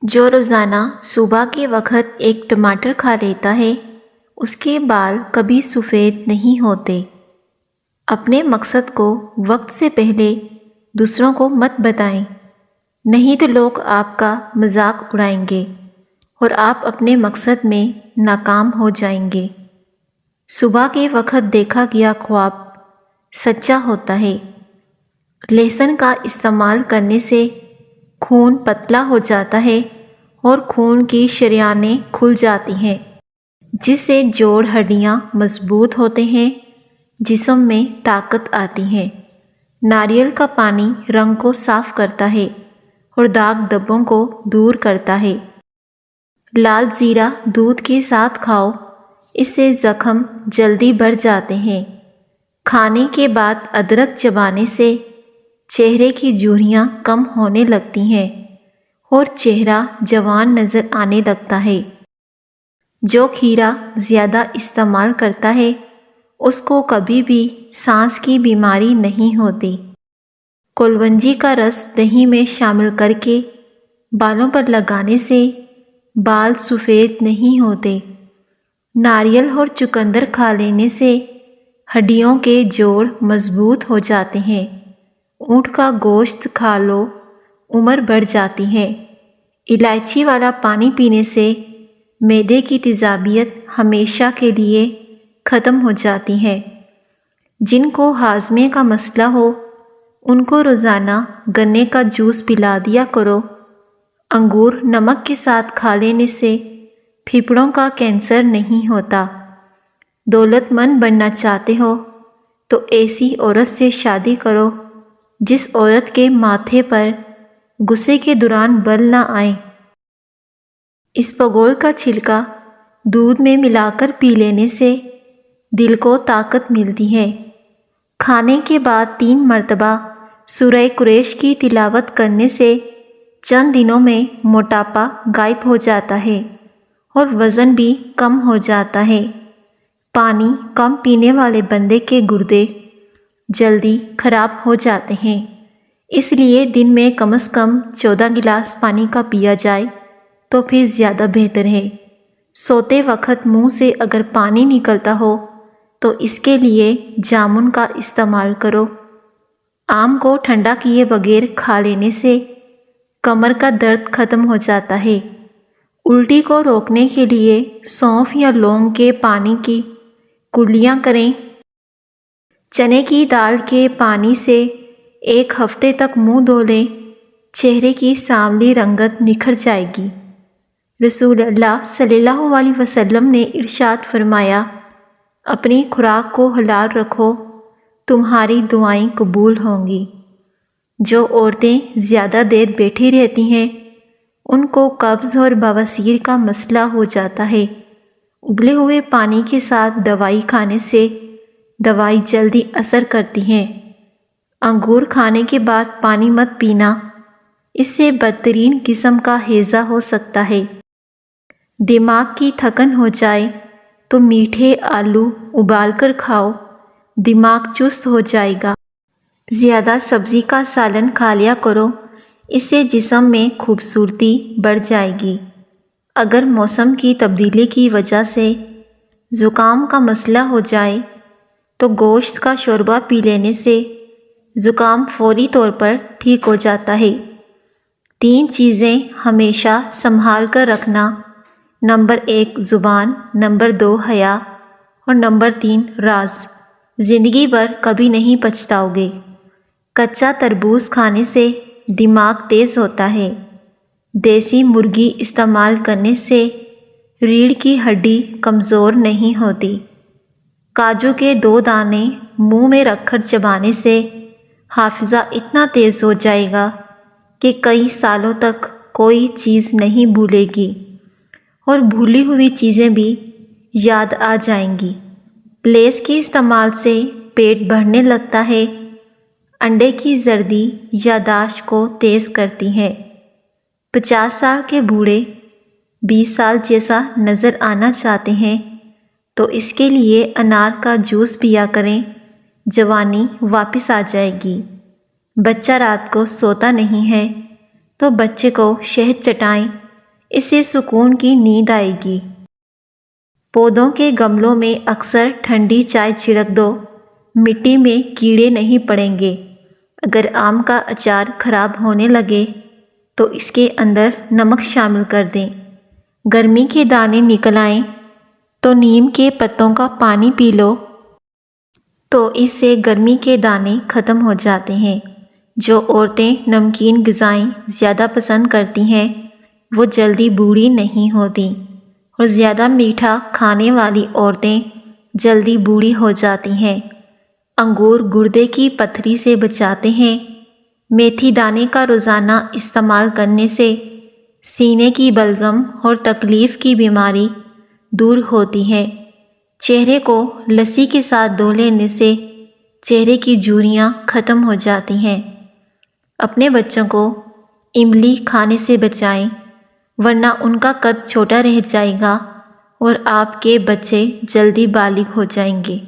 جو روزانہ صبح کے وقت ایک ٹماٹر کھا لیتا ہے اس کے بال کبھی سفید نہیں ہوتے۔ اپنے مقصد کو وقت سے پہلے دوسروں کو مت بتائیں، نہیں تو لوگ آپ کا مذاق اڑائیں گے اور آپ اپنے مقصد میں ناکام ہو جائیں گے۔ صبح کے وقت دیکھا گیا خواب سچا ہوتا ہے۔ لہسن کا استعمال کرنے سے خون پتلا ہو جاتا ہے اور خون کی شریانیں کھل جاتی ہیں، جس سے جوڑ ہڈیاں مضبوط ہوتے ہیں، جسم میں طاقت آتی ہے۔ ناریل کا پانی رنگ کو صاف کرتا ہے اور داغ دھبوں کو دور کرتا ہے۔ لال زیرہ دودھ کے ساتھ کھاؤ، اس سے زخم جلدی بھر جاتے ہیں۔ کھانے کے بعد ادرک چبانے سے چہرے کی جھریاں کم ہونے لگتی ہیں اور چہرہ جوان نظر آنے لگتا ہے۔ جو کھیرا زیادہ استعمال کرتا ہے اس کو کبھی بھی سانس کی بیماری نہیں ہوتی۔ کلونجی کا رس دہی میں شامل کر کے بالوں پر لگانے سے بال سفید نہیں ہوتے۔ ناریل اور چقندر کھا لینے سے ہڈیوں کے جوڑ مضبوط ہو جاتے ہیں۔ اونٹ کا گوشت کھا لو، عمر بڑھ جاتی ہے۔ الائچی والا پانی پینے سے معدے کی تیزابیت ہمیشہ کے لیے ختم ہو جاتی ہے۔ جن کو ہاضمے کا مسئلہ ہو ان کو روزانہ گنے کا جوس پلا دیا کرو۔ انگور نمک کے ساتھ کھا لینے سے پھیپھڑوں کا کینسر نہیں ہوتا۔ دولت مند بننا چاہتے ہو تو ایسی عورت سے شادی کرو جس عورت کے ماتھے پر غصے کے دوران بل نہ آئیں۔ اسپغول کا چھلکا دودھ میں ملا کر پی لینے سے دل کو طاقت ملتی ہے۔ کھانے کے بعد 3 مرتبہ سورہ قریش کی تلاوت کرنے سے چند دنوں میں موٹاپا غائب ہو جاتا ہے اور وزن بھی کم ہو جاتا ہے۔ پانی کم پینے والے بندے کے گردے جلدی خراب ہو جاتے ہیں، اس لیے دن میں کم از کم 14 گلاس پانی کا پیا جائے تو پھر زیادہ بہتر ہے۔ سوتے وقت منہ سے اگر پانی نکلتا ہو تو اس کے لیے جامن کا استعمال کرو۔ آم کو ٹھنڈا کیے بغیر کھا لینے سے کمر کا درد ختم ہو جاتا ہے۔ الٹی کو روکنے کے لیے سونف یا لونگ کے پانی کی کلیاں کریں۔ چنے کی دال کے پانی سے 1 ہفتے تک منہ دھو لیں، چہرے کی سانولی رنگت نکھر جائے گی۔ رسول اللہ صلی اللہ علیہ وسلم نے ارشاد فرمایا، اپنی خوراک کو حلال رکھو، تمہاری دعائیں قبول ہوں گی۔ جو عورتیں زیادہ دیر بیٹھی رہتی ہیں ان کو قبض اور بواسیر کا مسئلہ ہو جاتا ہے۔ ابلے ہوئے پانی کے ساتھ دوائی کھانے سے دوائی جلدی اثر کرتی ہے۔ انگور کھانے کے بعد پانی مت پینا، اس سے بدترین قسم کا ہیضہ ہو سکتا ہے۔ دماغ کی تھکن ہو جائے تو میٹھے آلو ابال کر کھاؤ، دماغ چست ہو جائے گا۔ زیادہ سبزی کا سالن کھا لیا کرو، اس سے جسم میں خوبصورتی بڑھ جائے گی۔ اگر موسم کی تبدیلی کی وجہ سے زکام کا مسئلہ ہو جائے تو گوشت کا شوربہ پی لینے سے زکام فوری طور پر ٹھیک ہو جاتا ہے۔ 3 چیزیں ہمیشہ سنبھال کر رکھنا: نمبر 1 زبان، نمبر 2 حیا اور نمبر 3 راز۔ زندگی بھر کبھی نہیں پچھتاؤ گے۔ کچا تربوز کھانے سے دماغ تیز ہوتا ہے۔ دیسی مرغی استعمال کرنے سے ریڑھ کی ہڈی کمزور نہیں ہوتی۔ کاجو کے 2 دانے منہ میں رکھ کر چبانے سے حافظہ اتنا تیز ہو جائے گا کہ کئی سالوں تک کوئی چیز نہیں بھولے گی اور بھولی ہوئی چیزیں بھی یاد آ جائیں گی۔ لیس کے استعمال سے پیٹ بڑھنے لگتا ہے۔ انڈے کی زردی یادداشت کو تیز کرتی ہے۔ 50 سال کے بوڑھے 20 سال جیسا نظر آنا چاہتے ہیں تو اس کے لیے انار کا جوس پیا کریں، جوانی واپس آ جائے گی۔ بچہ رات کو سوتا نہیں ہے تو بچے کو شہد چٹائیں، اسے سکون کی نیند آئے گی۔ پودوں کے گملوں میں اکثر ٹھنڈی چائے چھڑک دو، مٹی میں کیڑے نہیں پڑیں گے۔ اگر آم کا اچار خراب ہونے لگے تو اس کے اندر نمک شامل کر دیں۔ گرمی کے دانے نکل آئیں تو نیم کے پتوں کا پانی پی لو تو اس سے گرمی کے دانے ختم ہو جاتے ہیں۔ جو عورتیں نمکین غذائیں زیادہ پسند کرتی ہیں وہ جلدی بوڑھی نہیں ہوتی، اور زیادہ میٹھا کھانے والی عورتیں جلدی بوڑھی ہو جاتی ہیں۔ انگور گردے کی پتھری سے بچاتے ہیں۔ میتھی دانے کا روزانہ استعمال کرنے سے سینے کی بلغم اور تکلیف کی بیماری دور ہوتی ہے۔ چہرے کو لسی کے ساتھ دھو لینے سے چہرے کی جھریاں ختم ہو جاتی ہیں۔ اپنے بچوں کو املی کھانے سے بچائیں، ورنہ ان کا قد چھوٹا رہ جائے گا اور آپ کے بچے جلدی بالغ ہو جائیں گے۔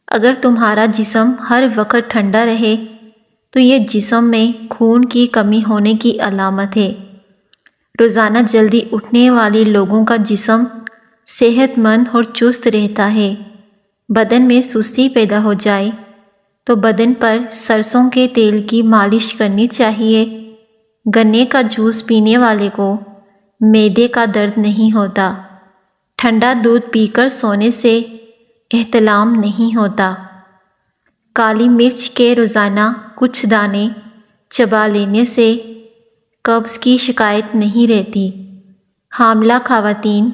اگر تمہارا جسم ہر وقت ٹھنڈا رہے تو یہ جسم میں خون کی کمی ہونے کی علامت ہے۔ روزانہ جلدی اٹھنے والے لوگوں کا جسم صحت مند اور چست رہتا ہے۔ بدن میں سستی پیدا ہو جائے تو بدن پر سرسوں کے تیل کی مالش کرنی چاہیے۔ گنے کا جوس پینے والے کو معدے کا درد نہیں ہوتا۔ ٹھنڈا دودھ پی کر سونے سے احتلام نہیں ہوتا۔ کالی مرچ کے روزانہ کچھ دانے چبا لینے سے قبض کی شکایت نہیں رہتی۔ حاملہ خواتین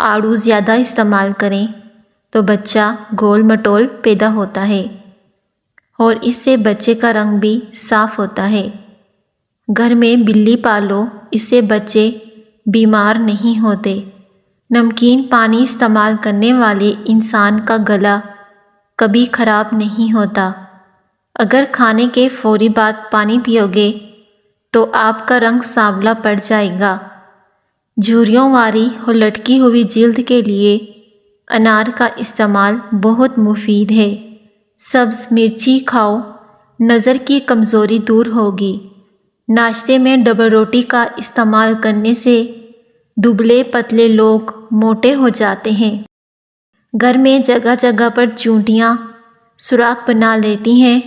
آڑو زیادہ استعمال کریں تو بچہ گول مٹول پیدا ہوتا ہے، اور اس سے بچے کا رنگ بھی صاف ہوتا ہے۔ گھر میں بلی پالو، اس سے بچے بیمار نہیں ہوتے۔ نمکین پانی استعمال کرنے والے انسان کا گلا کبھی خراب نہیں ہوتا۔ اگر کھانے کے فوری بعد پانی پیو گے تو آپ کا رنگ سانولا پڑ جائے گا۔ جھریوں والی اور لٹکی ہوئی جلد کے لیے انار کا استعمال بہت مفید ہے۔ سبز مرچی کھاؤ، نظر کی کمزوری دور ہوگی۔ ناشتے میں ڈبل روٹی کا استعمال کرنے سے دبلے پتلے لوگ موٹے ہو جاتے ہیں۔ گھر میں جگہ جگہ پر چونٹیاں سوراخ بنا لیتی ہیں۔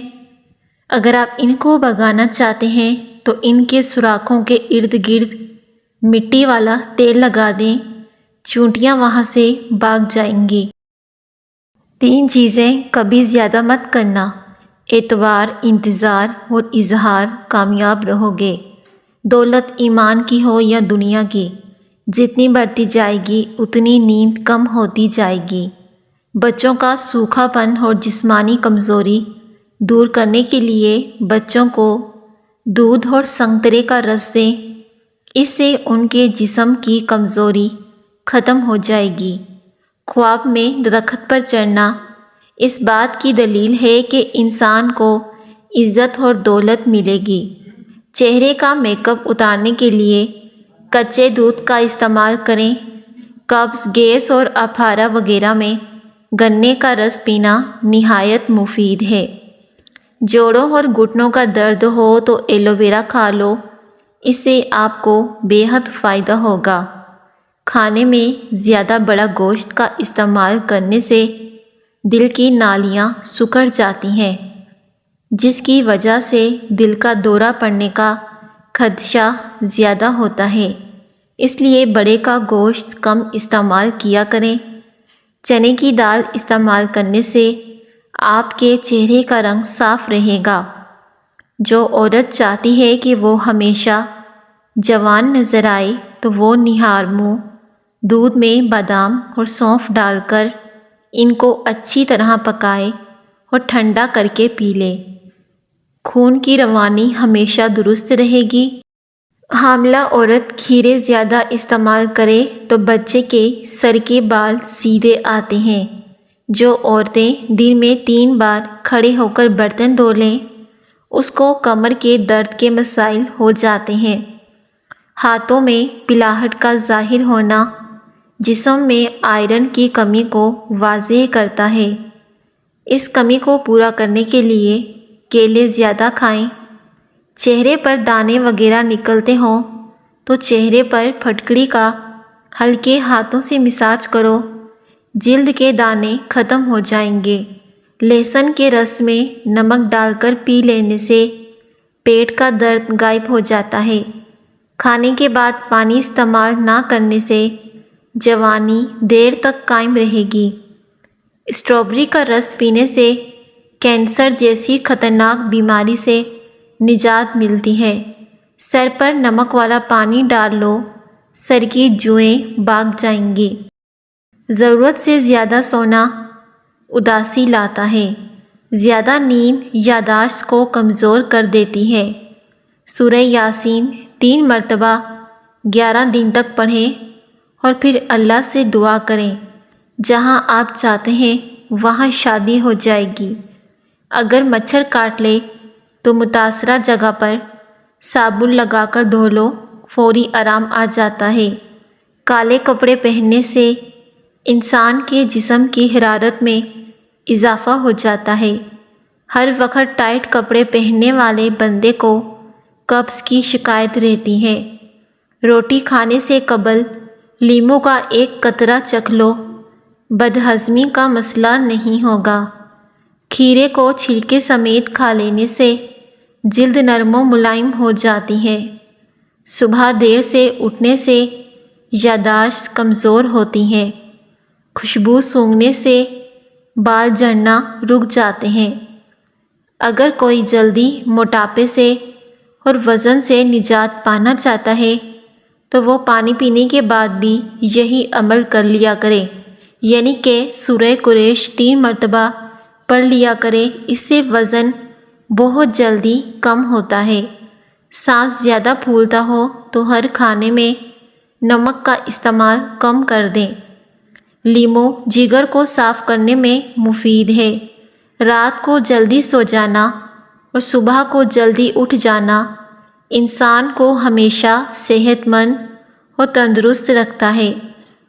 اگر آپ ان کو بھگانا چاہتے ہیں تو ان کے سوراخوں کے ارد گرد مٹی والا تیل لگا دیں، چونٹیاں وہاں سے بھاگ جائیں گی۔ 3 چیزیں کبھی زیادہ مت کرنا، اعتبار، انتظار اور اظہار، کامیاب رہو گے۔ دولت ایمان کی ہو یا دنیا کی، جتنی بڑھتی جائے گی اتنی نیند کم ہوتی جائے گی۔ بچوں کا سوکھا پن اور جسمانی کمزوری دور کرنے کے لیے بچوں کو دودھ اور سنترے کا رس دیں، اس سے ان کے جسم کی کمزوری ختم ہو جائے گی۔ خواب میں درخت پر چڑھنا اس بات کی دلیل ہے کہ انسان کو عزت اور دولت ملے گی۔ چہرے کا میک اپ اتارنے کے لیے کچے دودھ کا استعمال کریں۔ قبض، گیس اور اپارا وغیرہ میں گنے کا رس پینا نہایت مفید ہے۔ جوڑوں اور گھٹنوں کا درد ہو تو ایلو ویرا کھا لو، اس سے آپ کو بے حد فائدہ ہوگا۔ کھانے میں زیادہ بڑا گوشت کا استعمال کرنے سے دل کی نالیاں سکڑ جاتی ہیں، جس کی وجہ سے دل کا دورہ پڑنے کا خدشہ زیادہ ہوتا ہے۔ اس لیے بڑے کا گوشت کم استعمال کیا کریں۔ چنے کی دال استعمال کرنے سے آپ کے چہرے کا رنگ صاف رہے گا۔ جو عورت چاہتی ہے کہ وہ ہمیشہ جوان نظر آئے تو وہ نہار منہ دودھ میں بادام اور سونف ڈال کر ان کو اچھی طرح پکائے اور ٹھنڈا کر کے پی لے۔ خون کی روانی ہمیشہ درست رہے گی۔ حاملہ عورت کھیرے زیادہ استعمال کرے تو بچے کے سر کے بال سیدھے آتے ہیں۔ جو عورتیں دن میں 3 بار کھڑے ہو کر برتن دھو لیں اس کو کمر کے درد کے مسائل ہو جاتے ہیں۔ ہاتھوں میں پلاہٹ کا ظاہر ہونا جسم میں آئرن کی کمی کو واضح کرتا ہے۔ اس کمی کو پورا کرنے کے لیے کیلے زیادہ کھائیں۔ چہرے پر دانے وغیرہ نکلتے ہوں تو چہرے پر پھٹکڑی کا ہلکے ہاتھوں سے مساج کرو، جلد کے دانے ختم ہو جائیں گے۔ لہسن کے رس میں نمک ڈال کر پی لینے سے پیٹ کا درد غائب ہو جاتا ہے۔ کھانے کے بعد پانی استعمال نہ کرنے سے جوانی دیر تک قائم رہے گی۔ اسٹرابیری کا رس پینے سے کینسر جیسی خطرناک بیماری سے نجات ملتی ہے۔ سر پر نمک والا پانی ڈال لو، سر کی جوئیں بھاگ جائیں گی۔ ضرورت سے زیادہ سونا اداسی لاتا ہے۔ زیادہ نیند یادداشت کو کمزور کر دیتی ہے۔ سورہ یاسین 3 مرتبہ 11 دن تک پڑھیں اور پھر اللہ سے دعا کریں۔ جہاں آپ چاہتے ہیں وہاں شادی ہو جائے گی۔ اگر مچھر کاٹ لے تو متاثرہ جگہ پر صابن لگا کر دھو لو، فوری آرام آ جاتا ہے۔ کالے کپڑے پہننے سے انسان کے جسم کی حرارت میں اضافہ ہو جاتا ہے۔ ہر وقت ٹائٹ کپڑے پہننے والے بندے کو قبض کی شکایت رہتی ہے۔ روٹی کھانے سے قبل لیموں کا ایک قطرہ چکھ لو، بدہضمی کا مسئلہ نہیں ہوگا۔ کھیرے کو چھلکے سمیت کھا لینے سے جلد نرم و ملائم ہو جاتی ہے۔ صبح دیر سے اٹھنے سے یادداشت کمزور ہوتی ہے۔ خوشبو سونگھنے سے بال جھڑنا رک جاتے ہیں۔ اگر کوئی جلدی موٹاپے سے اور وزن سے نجات پانا چاہتا ہے تو وہ پانی پینے کے بعد بھی یہی عمل کر لیا کرے، یعنی کہ سورہ قریش 3 مرتبہ پڑھ لیا کرے۔ اس سے وزن بہت جلدی کم ہوتا ہے۔ سانس زیادہ پھولتا ہو تو ہر کھانے میں نمک کا استعمال کم کر دیں۔ لیموں جگر کو صاف کرنے میں مفید ہے۔ رات کو جلدی سو جانا اور صبح کو جلدی اٹھ جانا انسان کو ہمیشہ صحت مند اور تندرست رکھتا ہے۔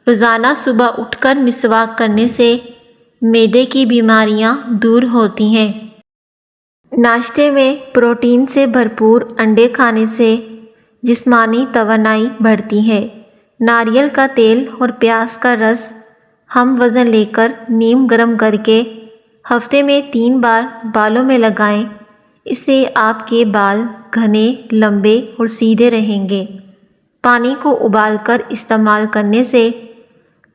روزانہ صبح اٹھ کر مسواک کرنے سے معدے کی بیماریاں دور ہوتی ہیں۔ ناشتے میں پروٹین سے بھرپور انڈے کھانے سے جسمانی توانائی بڑھتی ہے۔ ناریل کا تیل اور پیاز کا رس ہم وزن لے کر نیم گرم کر کے ہفتے میں 3 بار بالوں میں لگائیں۔ اس سے آپ کے بال گھنے، لمبے اور سیدھے رہیں گے۔ پانی کو ابال کر استعمال کرنے سے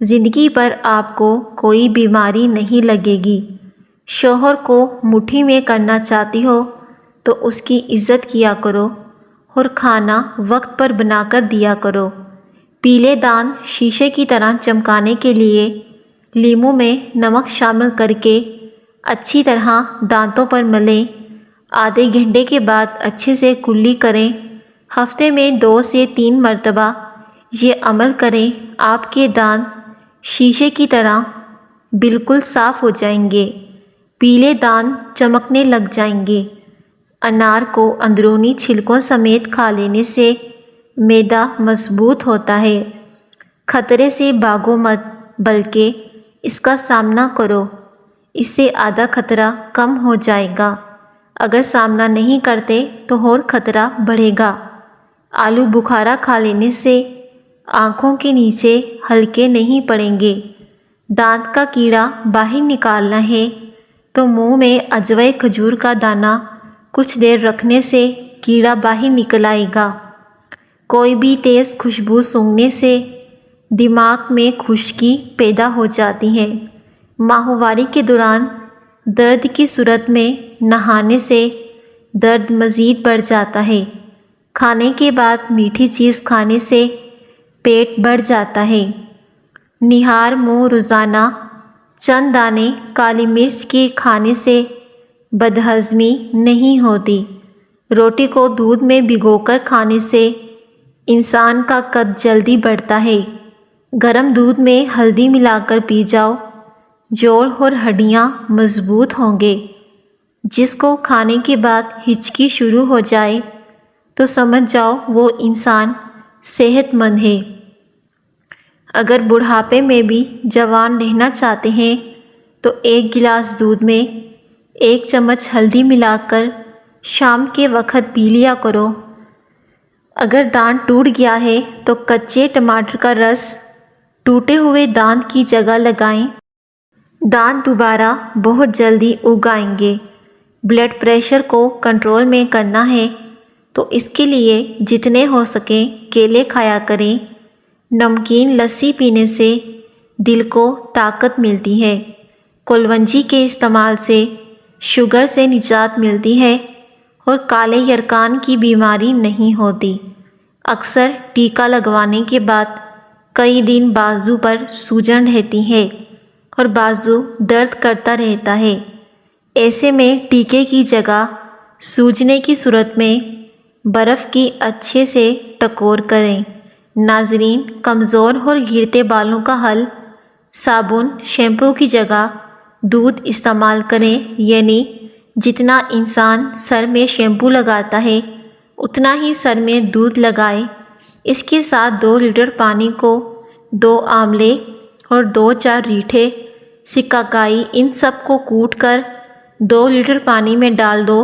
زندگی پر آپ کو کوئی بیماری نہیں لگے گی۔ شوہر کو مٹھی میں کرنا چاہتی ہو تو اس کی عزت کیا کرو اور کھانا وقت پر بنا کر دیا کرو۔ پیلے دانت شیشے کی طرح چمکانے کے لیے لیموں میں نمک شامل کر کے اچھی طرح دانتوں پر ملیں۔ آدھے گھنٹے کے بعد اچھے سے کلی کریں۔ ہفتے میں 2 سے 3 مرتبہ یہ عمل کریں۔ آپ کے دانت شیشے کی طرح بالکل صاف ہو جائیں گے۔ پیلے دانت چمکنے لگ جائیں گے۔ انار کو اندرونی چھلکوں سمیت کھا لینے سے معدہ مضبوط ہوتا ہے۔ خطرے سے بھاگو مت بلکہ اس کا سامنا کرو، اس سے آدھا خطرہ کم ہو جائے گا۔ اگر سامنا نہیں کرتے تو اور خطرہ بڑھے گا۔ آلو بخارا کھا لینے سے آنکھوں کے نیچے ہلکے نہیں پڑیں گے۔ دانت کا کیڑا باہر نکالنا ہے تو منہ میں اجوائے کھجور کا دانہ کچھ دیر رکھنے سے کیڑا باہر نکل آئے گا۔ کوئی بھی تیز خوشبو سونگھنے سے دماغ میں خشکی پیدا ہو جاتی ہے۔ ماہواری کے دوران درد کی صورت میں نہانے سے درد مزید بڑھ جاتا ہے۔ کھانے کے بعد میٹھی چیز کھانے سے پیٹ بڑھ جاتا ہے۔ نہار منہ روزانہ چند دانے کالی مرچ کے کھانے سے بدہضمی نہیں ہوتی۔ روٹی کو دودھ میں بھگو کر کھانے سے انسان کا قد جلدی بڑھتا ہے۔ گرم دودھ میں ہلدی ملا کر پی جاؤ، جوڑ اور ہڈیاں مضبوط ہوں گے۔ جس کو کھانے کے بعد ہچکی شروع ہو جائے تو سمجھ جاؤ وہ انسان صحت مند ہے۔ اگر بڑھاپے میں بھی جوان رہنا چاہتے ہیں تو 1 گلاس دودھ میں 1 چمچ ہلدی ملا کر شام کے وقت پی لیا کرو۔ اگر دانت ٹوٹ گیا ہے تو کچے ٹماٹر کا رس ٹوٹے ہوئے دانت کی جگہ لگائیں۔ دانت دوبارہ بہت جلدی اگ آئیں گے۔ بلڈ پریشر کو کنٹرول میں کرنا ہے تو اس کے لیے جتنے ہو سکیں کیلے کھایا کریں۔ نمکین لسی پینے سے دل کو طاقت ملتی ہے۔ کلونجی کے استعمال سے شوگر سے نجات ملتی ہے اور کالے یرقان کی بیماری نہیں ہوتی۔ اکثر ٹیکا لگوانے کے بعد کئی دن بازو پر سوجن رہتی ہے اور بازو درد کرتا رہتا ہے۔ ایسے میں ٹیکے کی جگہ سوجنے کی صورت میں برف کی اچھے سے ٹکور کریں۔ ناظرین، کمزور اور گرتے بالوں کا حل، صابن شیمپو کی جگہ دودھ استعمال کریں، یعنی جتنا انسان سر میں شیمپو لگاتا ہے اتنا ہی سر میں دودھ لگائے۔ اس کے ساتھ 2 لیٹر پانی کو 2 آملے اور 2-4 ریٹھے سکاکائی ان سب کو کوٹ کر 2 لیٹر پانی میں ڈال دو۔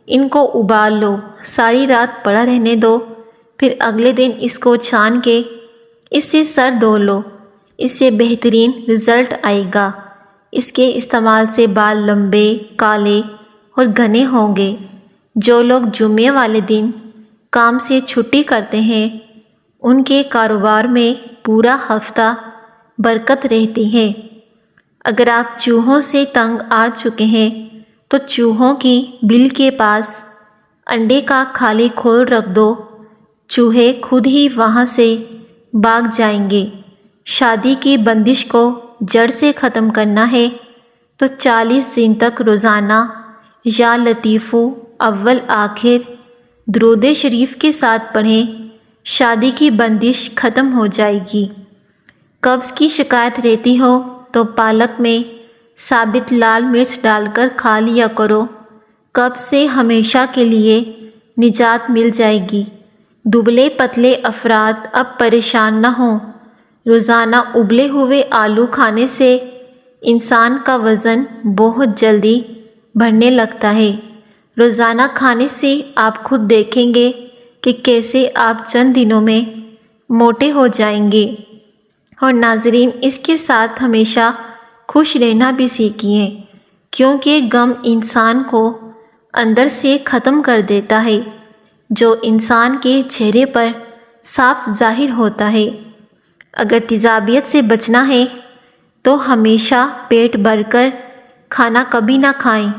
ان کو ابال لو، ساری رات پڑا رہنے دو، پھر اگلے دن اس کو چھان کے اس سے سر دھو لو۔ اس سے بہترین رزلٹ آئے گا۔ اس کے استعمال سے بال لمبے، کالے اور گھنے ہوں گے۔ جو لوگ جمعے والے دن کام سے چھٹی کرتے ہیں ان کے کاروبار میں پورا ہفتہ برکت رہتی ہے۔ اگر آپ چوہوں سے تنگ آ چکے ہیں تو چوہوں کی بل کے پاس انڈے کا خالی کھول رکھ دو، چوہے خود ہی وہاں سے بھاگ جائیں گے۔ شادی کی بندش کو جڑ سے ختم کرنا ہے تو 40 دن تک روزانہ یا لطیفو اول آخر درود شریف کے ساتھ پڑھیں، شادی کی بندش ختم ہو جائے گی۔ قبض کی شکایت رہتی ہو تو پالک میں ثابت لال مرچ ڈال کر کھا لیا کرو، قبض سے ہمیشہ کے لیے نجات مل جائے گی۔ دبلے پتلے افراد اب پریشان نہ ہوں۔ روزانہ ابلے ہوئے آلو کھانے سے انسان کا وزن بہت جلدی بڑھنے لگتا ہے۔ روزانہ کھانے سے آپ خود دیکھیں گے کہ کیسے آپ چند دنوں میں موٹے ہو جائیں گے۔ اور ناظرین، اس کے ساتھ ہمیشہ خوش رہنا بھی سیکھیے، کیونکہ غم انسان کو اندر سے ختم کر دیتا ہے، جو انسان کے چہرے پر صاف ظاہر ہوتا ہے۔ اگر تیزابیت سے بچنا ہے تو ہمیشہ پیٹ بھر کر کھانا کبھی نہ کھائیں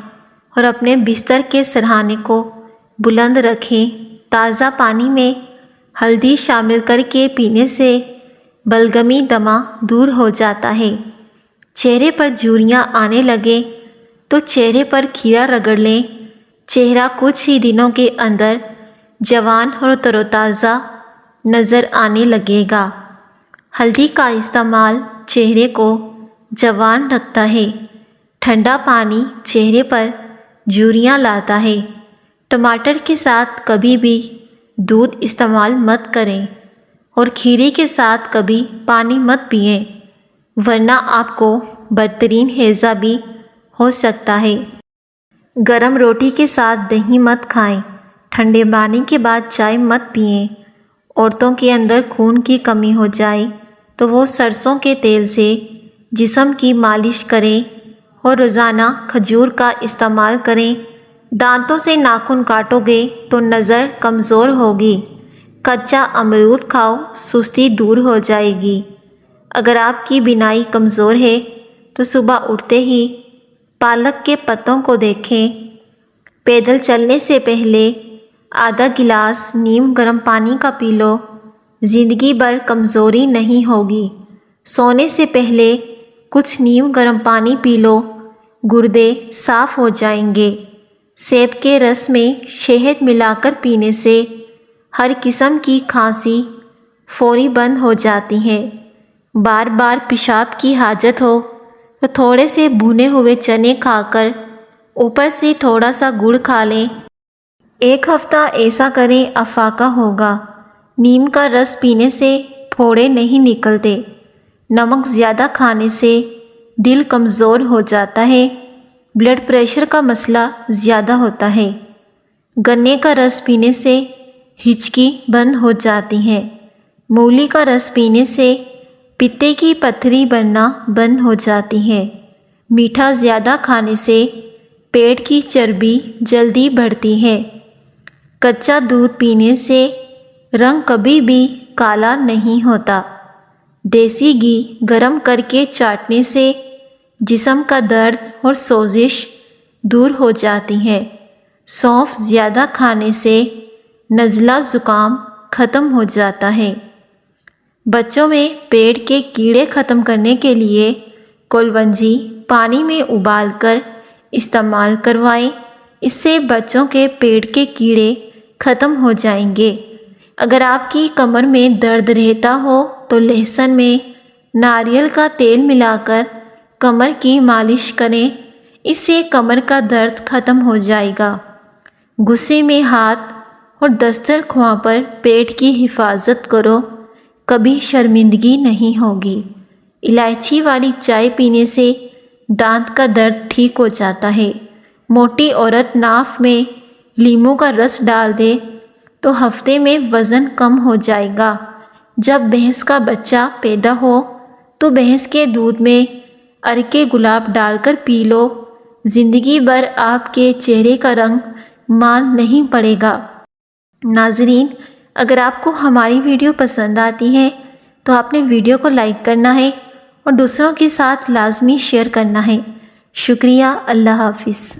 اور اپنے بستر کے سرہانے کو بلند رکھیں۔ تازہ پانی میں ہلدی شامل کر کے پینے سے بلغمی دمہ دور ہو جاتا ہے۔ چہرے پر جھریاں آنے لگے تو چہرے پر کھیرا رگڑ لیں، چہرہ کچھ ہی دنوں کے اندر جوان اور تر و تازہ نظر آنے لگے گا۔ ہلدی کا استعمال چہرے کو جوان رکھتا ہے۔ ٹھنڈا پانی چہرے پر جھریاں لاتا ہے۔ ٹماٹر کے ساتھ کبھی بھی دودھ استعمال مت کریں اور کھیرے کے ساتھ کبھی پانی مت پئیں، ورنہ آپ کو بدترین ہیضہ بھی ہو سکتا ہے۔ گرم روٹی کے ساتھ دہی مت کھائیں۔ ٹھنڈے پانی کے بعد چائے مت پئیں۔ عورتوں کے اندر خون کی کمی ہو جائے تو وہ سرسوں کے تیل سے جسم کی مالش کریں اور روزانہ کھجور کا استعمال کریں۔ دانتوں سے ناخن کاٹو گے تو نظر کمزور ہوگی۔ کچا امرود کھاؤ، سستی دور ہو جائے گی۔ اگر آپ کی بینائی کمزور ہے تو صبح اٹھتے ہی پالک کے پتوں کو دیکھیں۔ پیدل چلنے سے پہلے آدھا گلاس نیم گرم پانی کا پی لو، زندگی بھر کمزوری نہیں ہوگی۔ سونے سے پہلے کچھ نیم گرم پانی پی لو، گردے صاف ہو جائیں گے۔ سیب کے رس میں شہد ملا کر پینے سے ہر قسم کی کھانسی فوری بند ہو جاتی ہے۔ بار بار پیشاب کی حاجت ہو تو تھوڑے سے بھنے ہوئے چنے کھا کر اوپر سے تھوڑا سا گڑ کھا لیں۔ 1 ہفتہ ایسا کریں، افاقہ ہوگا۔ نیم کا رس پینے سے پھوڑے نہیں نکلتے۔ نمک زیادہ کھانے سے دل کمزور ہو جاتا ہے۔ بلڈ پریشر کا مسئلہ زیادہ ہوتا ہے۔ گنے کا رس پینے سے ہچکی بند ہو جاتی ہے۔ مولی کا رس پینے سے پتے کی پتھری بننا بند ہو جاتی ہے۔ میٹھا زیادہ کھانے سے پیٹ کی چربی جلدی بڑھتی ہے۔ کچا دودھ پینے سے رنگ کبھی بھی کالا نہیں ہوتا۔ دیسی گھی گرم کر کے چاٹنے سے جسم کا درد اور سوزش دور ہو جاتی ہے۔ سونف زیادہ کھانے سے نزلہ زکام ختم ہو جاتا ہے۔ بچوں میں پیٹ کے کیڑے ختم کرنے کے لیے کلونجی پانی میں ابال کر استعمال کروائیں۔ اس سے بچوں کے پیٹ کے کیڑے ختم ہو جائیں گے۔ اگر آپ کی کمر میں درد رہتا ہو تو لہسن میں ناریل کا تیل ملا کر کمر کی مالش کریں، اس سے کمر کا درد ختم ہو جائے گا۔ غصے میں ہاتھ اور دسترخواں پر پیٹ کی حفاظت کرو، کبھی شرمندگی نہیں ہوگی۔ الائچی والی چائے پینے سے دانت کا درد ٹھیک ہو جاتا ہے۔ موٹی عورت ناف میں لیموں کا رس ڈال دے تو ہفتے میں وزن کم ہو جائے گا۔ جب بھینس کا بچہ پیدا ہو تو بھینس کے دودھ میں عرق گلاب ڈال کر پی لو، زندگی بھر آپ کے چہرے کا رنگ مال نہیں پڑے گا۔ ناظرین، اگر آپ کو ہماری ویڈیو پسند آتی ہے تو آپ نے ویڈیو کو لائک کرنا ہے اور دوسروں کے ساتھ لازمی شیئر کرنا ہے۔ شکریہ۔ اللہ حافظ۔